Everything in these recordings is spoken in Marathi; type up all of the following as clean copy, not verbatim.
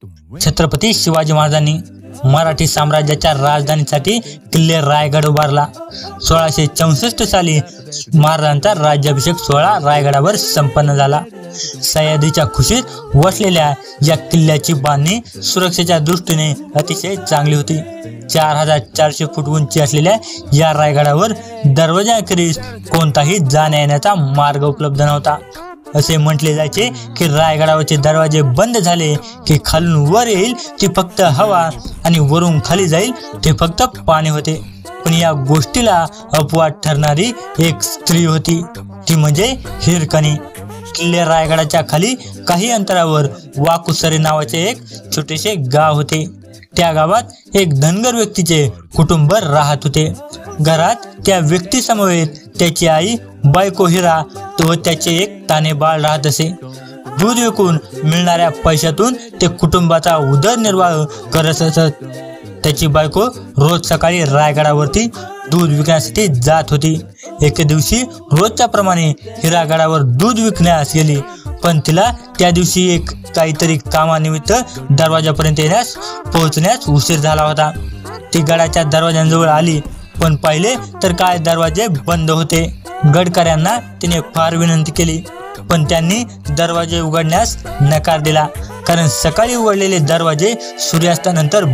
छत्रपती शिवाजी महाराजांनी मराठी साम्राज्याच्या राजधानीसाठी किल्ले रायगड उभारला। 1664 साली महाराजांचा राज्याभिषेक सोहळा रायगडावर संपन्न झाला। सह्याद्रीच्या खुशीत वसलेल्या या किल्ल्याची बांधणी सुरक्षेच्या दृष्टीने अतिशय चांगली होती। 4400 फूट उंची असलेल्या या रायगडावर दरवाजाखेरीज कोणताही जाण्या येण्याचा मार्ग उपलब्ध नव्हता। असे म्हटले जायचे की रायगडावरचे दरवाजे बंद झाले की खालून वर येईल ती फक्त हवा आणि वरून खाली जाईल ते फक्त पाणी होते। पण या गोष्टीला अपवाद ठरणारी एक स्त्री होती, ती म्हणजे हिरकणी। किल्ले रायगडाच्या खाली काही अंतरावर वाकुसरे नावाचे एक छोटेसे गाव होते। त्या गावात एक धनगर व्यक्तीचे कुटुंब राहत होते। घरात त्या व्यक्तीसमवेत त्याची आई, बायको हिरा व त्याचे एक ताने बाळ राहत असे। दूध विकून मिळणाऱ्या पैशातून ते कुटुंबाचा उदरनिर्वाह करत असत। त्याची बायको रोज सकाळी रायगडावरती दूध विकण्यासाठी जात होती। एके दिवशी रोजच्या प्रमाणे हिरा गडावर दूध विकण्यास गेली, पण तिला त्या दिवशी एक काहीतरी कामानिमित्त दरवाजापर्यंत पोहोचण्यास उशीर झाला होता। ती गडाच्या दरवाजाजवळ आली, पण पाहिले तर काय दरवाजे बंद होते। गडकऱ्यांना तिने फार विनंती केली, पण त्यांनी दरवाजे उघडण्यास नकार दिला, कारण सकाळी उघडलेले दरवाजे सूर्यास्तानंतर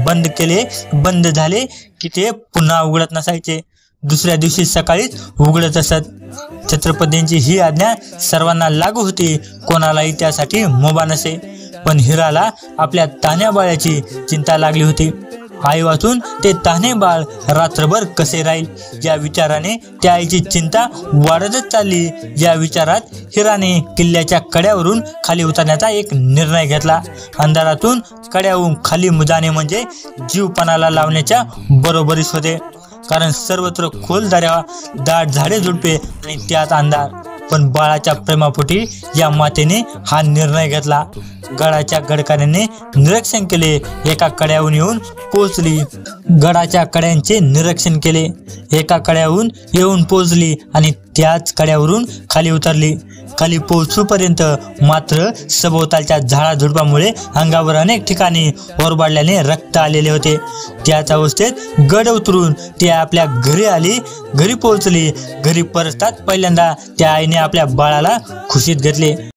बंद झाले की ते पुन्हा उघडत नसायचे। दुसऱ्या दिवशी सकाळीच उघडत असत। छत्रपतींची ही आज्ञा सर्वांना लागू होती, कोणालाही त्यासाठी मुभा नसे। पण हिराला आपल्या तान्ह्या बाळाची चिंता लागली होती। आई वाचून ते तान्हे बाळ रात्रभर कसे राहील या विचाराने त्या आईची चिंता वाढतच चालली। या विचारात हिराने किल्ल्याच्या कड्यावरून खाली उतरण्याचा एक निर्णय घेतला। अंधारातून कड्यावरून खाली जाणे म्हणजे जीव पणाला लावण्याच्या बरोबरीस होते, कारण सर्वत्र खोल दऱ्या, दाट झाडे झुडपे आणि त्यात अंधार। पण बाळाच्या प्रेमापोटी या मातेने हा निर्णय घेतला। गडाच्या गडकऱ्याने निरीक्षण केले, एका कड्याहून येऊन पोहोचली। गडाच्या कड्यांचे निरीक्षण केले, एका कड्याहून येऊन पोहोचली आणि त्याच कड्यावरून खाली उतरली। खाली पोहोचूपर्यंत मात्र सभोवतालच्या झाडाझुडपामुळे अंगावर अनेक ठिकाणी ओरबाडल्याने रक्त आलेले होते। त्याच अवस्थेत गड उतरून ती आपल्या घरी आली। घरी पोहोचली। घरी परतताच पहिल्यांदा त्या आईने आपल्या बाळाला खुशीत घेतले।